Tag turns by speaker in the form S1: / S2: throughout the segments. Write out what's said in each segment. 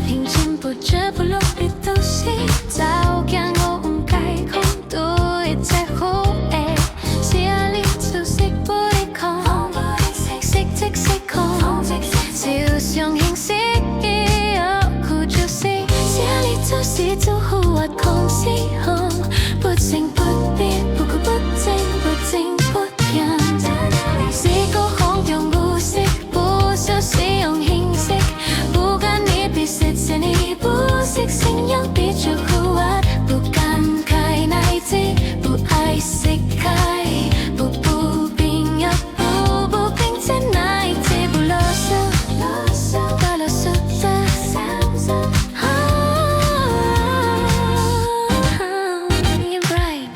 S1: 平静不知不落的东西，早間我唔計空，都一隻好誒，試下呢就識不離抗，識即識空，就像形式一樣好就係，試下呢就是做好活空時空，不情不變，不垢不淨，不靜不變，試過空用無色，不需使用形式。謝謝你不識信仰比較酷啊，不敢開奶嘴，不愛釋開，不冰呀，不冰在奶嘴，不囉嗦，不囉嗦的。You're right。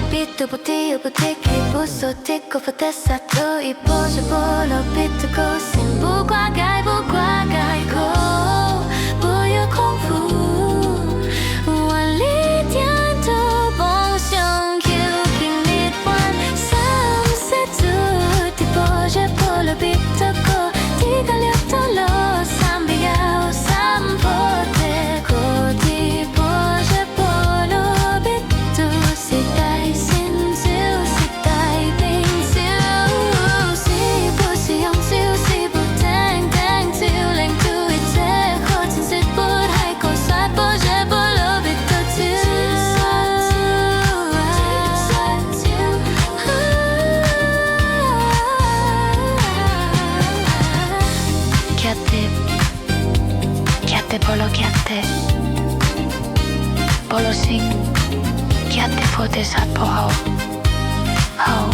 S1: Bit不低不低，不锁定过分的洒脱，一波是波落比的勾心，不挂盖不挂盖口，不有空腹，万里天都梦想 Q 平力弯，sunset 的波是波落比的勾，地个了到了三比幺三波的勾，地波是波落比的时代。Chiatte Polo sing Chiatte pote sat po hau